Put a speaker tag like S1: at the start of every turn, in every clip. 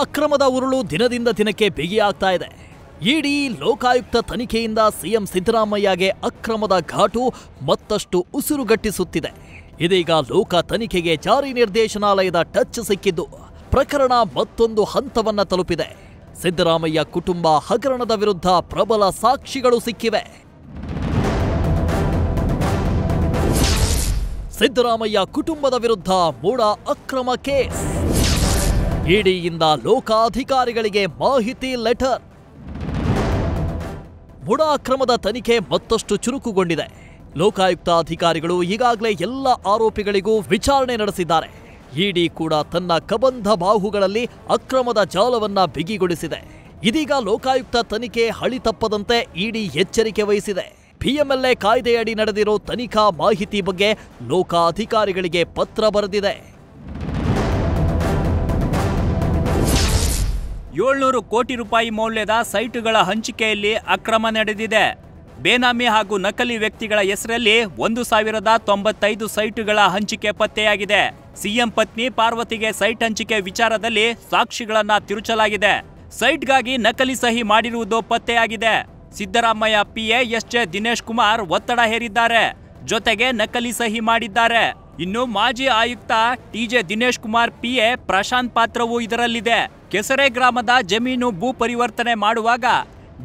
S1: ಅಕ್ರಮದ ಉರುಳು ದಿನದಿಂದ ದಿನಕ್ಕೆ ಬಿಗಿಯಾಗ್ತಾ ಇದೆ. ಇಡಿ ಲೋಕಾಯುಕ್ತ ತನಿಖೆಯಿಂದ ಸಿಎಂ ಸಿದ್ದರಾಮಯ್ಯಗೆ ಅಕ್ರಮದ ಘಾಟು ಮತ್ತಷ್ಟು ಉಸಿರುಗಟ್ಟಿಸುತ್ತಿದೆ. ಇದೀಗ ಲೋಕ ತನಿಖೆಗೆ ಜಾರಿ ನಿರ್ದೇಶನಾಲಯದ ಟಚ್ ಸಿಕ್ಕಿದ್ದು ಪ್ರಕರಣ ಮತ್ತೊಂದು ಹಂತವನ್ನ ತಲುಪಿದೆ. ಸಿದ್ದರಾಮಯ್ಯ ಕುಟುಂಬ ಹಗರಣದ ವಿರುದ್ಧ ಪ್ರಬಲ ಸಾಕ್ಷಿಗಳು ಸಿಕ್ಕಿವೆ. ಸಿದ್ದರಾಮಯ್ಯ ಕುಟುಂಬದ ವಿರುದ್ಧ ಮೂಡ ಅಕ್ರಮ ಕೇಸ್. ಇಡಿಯಿಂದ ಲೋಕಾಧಿಕಾರಿಗಳಿಗೆ ಮಾಹಿತಿ ಲೆಟರ್. ಮೂಡ ಅಕ್ರಮದ ತನಿಖೆ ಮತ್ತಷ್ಟು ಚುರುಕುಗೊಂಡಿದೆ. ಲೋಕಾಯುಕ್ತ ಅಧಿಕಾರಿಗಳು ಈಗಾಗಲೇ ಎಲ್ಲ ಆರೋಪಿಗಳಿಗೂ ವಿಚಾರಣೆ ನಡೆಸಿದ್ದಾರೆ. ಇಡಿ ಕೂಡ ತನ್ನ ಕಬಂಧ ಬಾಹುಗಳಲ್ಲಿ ಅಕ್ರಮದ ಜಾಲವನ್ನ ಬಿಗಿಗೊಳಿಸಿದೆ. ಇದೀಗ ಲೋಕಾಯುಕ್ತ ತನಿಖೆ ಹಳಿ ತಪ್ಪದಂತೆ ಇಡಿ ಎಚ್ಚರಿಕೆ ವಹಿಸಿದೆ. ಪಿಎಂಎಲ್ಎ ಕಾಯ್ದೆಯಡಿ ನಡೆದಿರೋ ತನಿಖಾ ಮಾಹಿತಿ ಬಗ್ಗೆ ಲೋಕಾಧಿಕಾರಿಗಳಿಗೆ ಪತ್ರ ಬರೆದಿದೆ.
S2: 700 ಕೋಟಿ ರೂಪಾಯಿ ಮೌಲ್ಯದ ಸೈಟುಗಳ ಹಂಚಿಕೆಯಲ್ಲಿ ಅಕ್ರಮ ನಡೆದಿದೆ. ಬೇನಾಮಿ ಹಾಗೂ ನಕಲಿ ವ್ಯಕ್ತಿಗಳ ಹೆಸರಲ್ಲಿ 1095 ಸೈಟುಗಳ ಹಂಚಿಕೆ ಪತ್ತೆಯಾಗಿದೆ. ಸಿಎಂ ಪತ್ನಿ ಪಾರ್ವತಿಗೆ ಸೈಟ್ ಹಂಚಿಕೆ ವಿಚಾರದಲ್ಲಿ ಸಾಕ್ಷಿಗಳನ್ನ ತಿರುಚಲಾಗಿದೆ. ಸೈಟ್ಗಾಗಿ ನಕಲಿ ಸಹಿ ಮಾಡಿರುವುದು ಪತ್ತೆಯಾಗಿದೆ. ಸಿದ್ದರಾಮಯ್ಯ ಪಿಎ ಎಸ್ಜೆ ದಿನೇಶ್ ಕುಮಾರ್ ಒತ್ತಡ ಹೇರಿದ್ದಾರೆ. ಜೊತೆಗೆ ನಕಲಿ ಸಹಿ ಮಾಡಿದ್ದಾರೆ. ಇನ್ನು ಮಾಜಿ ಆಯುಕ್ತ ಟಿಜೆ ದಿನೇಶ್ ಕುಮಾರ್ ಪಿಎ ಪ್ರಶಾಂತ್ ಪಾತ್ರವೂ ಇದರಲ್ಲಿದೆ. ಕೆಸರೆ ಗ್ರಾಮದ ಜಮೀನು ಭೂ ಪರಿವರ್ತನೆ ಮಾಡುವಾಗ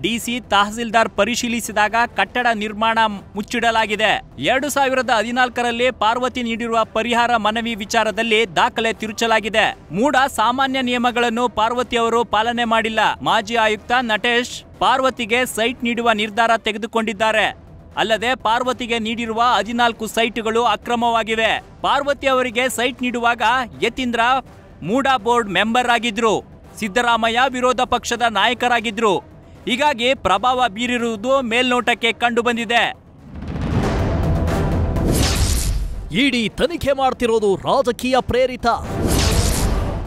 S2: ಡಿಸಿ ತಹಸೀಲ್ದಾರ್ ಪರಿಶೀಲಿಸಿದಾಗ ಕಟ್ಟಡ ನಿರ್ಮಾಣ ಮುಚ್ಚಿಡಲಾಗಿದೆ. 2014ರಲ್ಲಿ ಪಾರ್ವತಿ ನೀಡಿರುವ ಪರಿಹಾರ ಮನವಿ ವಿಚಾರದಲ್ಲಿ ದಾಖಲೆ ತಿರುಚಲಾಗಿದೆ. ಮೂಡ ಸಾಮಾನ್ಯ ನಿಯಮಗಳನ್ನು ಪಾರ್ವತಿ ಅವರು ಪಾಲನೆ ಮಾಡಿಲ್ಲ. ಮಾಜಿ ಆಯುಕ್ತ ನಟೇಶ್ ಪಾರ್ವತಿಗೆ ಸೈಟ್ ನೀಡುವ ನಿರ್ಧಾರ ತೆಗೆದುಕೊಂಡಿದ್ದಾರೆ. ಅಲ್ಲದೆ ಪಾರ್ವತಿಗೆ ನೀಡಿರುವ 14 ಸೈಟ್ಗಳು ಅಕ್ರಮವಾಗಿವೆ. ಪಾರ್ವತಿ ಅವರಿಗೆ ಸೈಟ್ ನೀಡುವಾಗ ಯತೀಂದ್ರ ಮೂಡ ಬೋರ್ಡ್ ಮೆಂಬರ್ ಆಗಿದ್ರು. ಸಿದ್ದರಾಮಯ್ಯ ವಿರೋಧ ಪಕ್ಷದ ನಾಯಕರಾಗಿದ್ರು. ಹೀಗಾಗಿ ಪ್ರಭಾವ ಬೀರಿರುವುದು ಮೇಲ್ನೋಟಕ್ಕೆ ಕಂಡುಬಂದಿದೆ.
S1: ಇಡಿ ತನಿಖೆ ಮಾಡ್ತಿರೋದು ರಾಜಕೀಯ ಪ್ರೇರಿತ.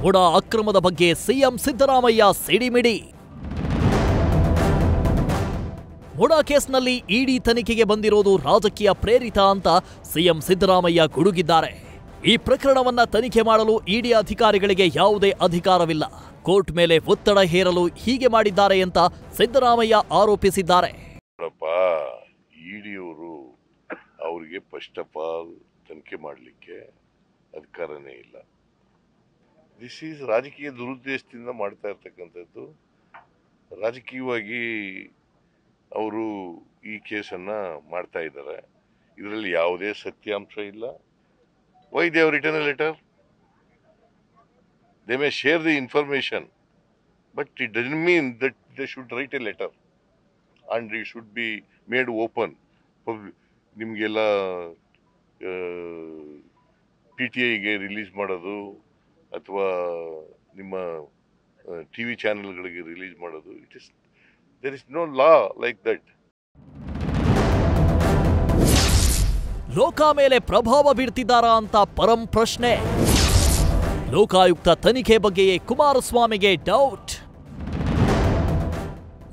S1: ಮೂಡ ಅಕ್ರಮದ ಬಗ್ಗೆ ಸಿಎಂ ಸಿದ್ದರಾಮಯ್ಯ ಸಿಡಿಮಿಡಿ. ಮೂಡ ಕೇಸ್ನಲ್ಲಿ ಇಡಿ ತನಿಖೆಗೆ ಬಂದಿರೋದು ರಾಜಕೀಯ ಪ್ರೇರಿತ ಅಂತ ಸಿಎಂ ಸಿದ್ದರಾಮಯ್ಯ ಗುಡುಗಿದ್ದಾರೆ. ಈ ಪ್ರಕರಣವನ್ನ ತನಿಖೆ ಮಾಡಲು ಇಡಿ ಅಧಿಕಾರಿಗಳಿಗೆ ಯಾವುದೇ ಅಧಿಕಾರವಿಲ್ಲ. ಕೋರ್ಟ್ ಮೇಲೆ ಒತ್ತಡ ಹೇರಲು ಹೀಗೆ ಮಾಡಿದ್ದಾರೆ ಅಂತ ಸಿದ್ದರಾಮಯ್ಯ ಆರೋಪಿಸಿದ್ದಾರೆ.
S3: ಇಡಿಯವರು ಅವರಿಗೆ ಫಸ್ಟ್ ಆಫ್ ಆಲ್ ತನಿಖೆ ಮಾಡಲಿಕ್ಕೆ ಅಧಿಕಾರನೇ ಇಲ್ಲ. ದಿಸ್ ಈಸ್ ರಾಜಕೀಯ ದುರುದ್ದೇಶದಿಂದ ಮಾಡ್ತಾ ಇರ್ತಕ್ಕಂಥದ್ದು. ರಾಜಕೀಯವಾಗಿ ಅವರು ಈ ಕೇಸನ್ನ ಮಾಡ್ತಾ ಇದ್ದಾರೆ. ಇದರಲ್ಲಿ ಯಾವುದೇ ಸತ್ಯಾಂಶ ಇಲ್ಲ. Why they have written a letter? They may share the information, but it doesn't mean that they should write a letter and it should be made open. ನಿಮಗೆಲ್ಲ PTIಗೆ ರಿಲೀಸ್ ಮಾಡೋದು ಅಥವಾ ನಿಮ್ಮ ಟಿವಿ ಚಾನೆಲ್ಗಳಿಗೆ ರಿಲೀಸ್ ಮಾಡೋದು, there is no law like that.
S1: ಲೋಕ ಮೇಲೆ ಪ್ರಭಾವ ಬೀರ್ತಿದ್ದಾರಾ ಅಂತ ಪರಂ ಪ್ರಶ್ನೆ. ಲೋಕಾಯುಕ್ತ ತನಿಖೆ ಬಗ್ಗೆಯೇ ಕುಮಾರಸ್ವಾಮಿಗೆ ಡೌಟ್.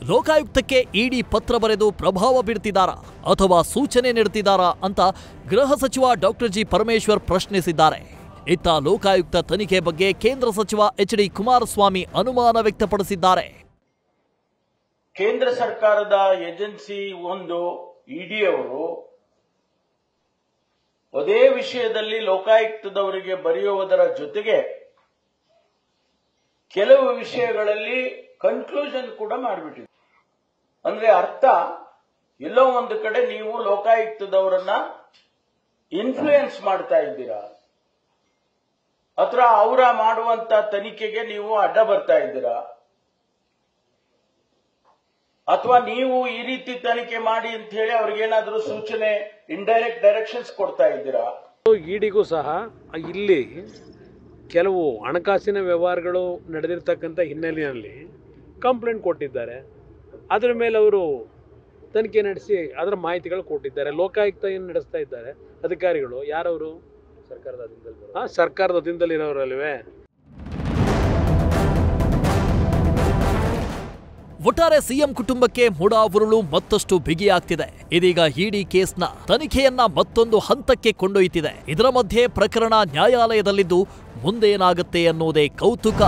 S1: ಲೋಕಾಯುಕ್ತಕ್ಕೆ ಇಡಿ ಪತ್ರ ಬರೆದು ಪ್ರಭಾವ ಬೀರ್ತಿದ್ದಾರಾ ಅಥವಾ ಸೂಚನೆ ನೀಡುತ್ತಿದ್ದಾರಾ ಅಂತ ಗೃಹ ಸಚಿವ ಡಾಕ್ಟರ್ ಜಿ ಪರಮೇಶ್ವರ್ ಪ್ರಶ್ನಿಸಿದ್ದಾರೆ. ಇತ್ತ ಲೋಕಾಯುಕ್ತ ತನಿಖೆ ಬಗ್ಗೆ ಕೇಂದ್ರ ಸಚಿವ ಎಚ್.ಡಿ. ಕುಮಾರಸ್ವಾಮಿ ಅನುಮಾನ ವ್ಯಕ್ತಪಡಿಸಿದ್ದಾರೆ.
S4: ಕೇಂದ್ರ ಸರ್ಕಾರದ ಏಜೆನ್ಸಿ ಒಂದು ಇಡಿ ಅವರು ಅದೇ ವಿಷಯದಲ್ಲಿ ಲೋಕಾಯುಕ್ತದವರಿಗೆ ಬರೆಯುವುದರ ಜೊತೆಗೆ ಕೆಲವು ವಿಷಯಗಳಲ್ಲಿ ಕನ್ಕ್ಲೂಷನ್ ಕೂಡ ಮಾಡಿಬಿಟ್ಟಿದೆ. ಅಂದ್ರೆ ಅರ್ಥ ಎಲ್ಲೋ ಒಂದು ಕಡೆ ನೀವು ಲೋಕಾಯುಕ್ತದವರನ್ನ ಇನ್ಫ್ಲೂಯೆನ್ಸ್ ಮಾಡ್ತಾ ಇದ್ದೀರಾ ಅಥವಾ ಅವರ ಮಾಡುವಂತ ತನಿಖೆಗೆ ನೀವು ಅಡ್ಡ ಬರ್ತಾ ಇದ್ದೀರಾ ಅಥವಾ ನೀವು ಈ ರೀತಿ ತನಿಖೆ ಮಾಡಿ ಅಂತ ಹೇಳಿ ಅವ್ರಿಗೇನಾದ್ರೂ ಸೂಚನೆ ಇಂಡೈರೆಕ್ಟ್ ಡೈರೆಕ್ಷನ್ಸ್ ಕೊಡ್ತಾ ಇದ್ದೀರಾ?
S5: ಇಡಿಗೂ ಸಹ ಇಲ್ಲಿ ಕೆಲವು ಹಣಕಾಸಿನ ವ್ಯವಹಾರಗಳು ನಡೆದಿರ್ತಕ್ಕಂಥ ಹಿನ್ನೆಲೆಯಲ್ಲಿ ಕಂಪ್ಲೇಂಟ್ ಕೊಟ್ಟಿದ್ದಾರೆ. ಅದರ ಮೇಲೆ ಅವರು ತನಿಖೆ ನಡೆಸಿ ಅದರ ಮಾಹಿತಿಗಳು ಕೊಟ್ಟಿದ್ದಾರೆ. ಲೋಕಾಯುಕ್ತ ಏನು ನಡೆಸ್ತಾ ಇದ್ದಾರೆ ಅಧಿಕಾರಿಗಳು ಯಾರವರು? ಸರ್ಕಾರದ ಅಧೀನದಲ್ಲಿರೋರಲ್ವೇ.
S1: ಒಟ್ಟಾರೆ ಸಿಎಂ ಕುಟುಂಬಕ್ಕೆ ಮೂಡ ಉರುಳು ಮತ್ತಷ್ಟು ಬಿಗಿಯಾಗ್ತಿದೆ. ಇದೀಗ ಇಡಿ ಕೇಸ್ನ ತನಿಖೆಯನ್ನ ಮತ್ತೊಂದು ಹಂತಕ್ಕೆ ಕೊಂಡೊಯ್ತಿದೆ. ಇದರ ಮಧ್ಯೆ ಪ್ರಕರಣ ನ್ಯಾಯಾಲಯದಲ್ಲಿದ್ದು ಮುಂದೇನಾಗುತ್ತೆ ಅನ್ನೋದೇ ಕೌತುಕ.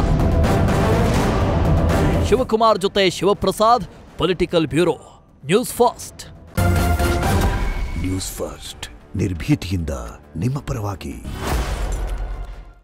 S1: ಶಿವಕುಮಾರ್ ಜೊತೆ Shivaprasad, political bureau, news first.
S6: News first ನಿರ್ಭೀತಿಯಿಂದ ನಿಮ್ಮ ಪರವಾಗಿ.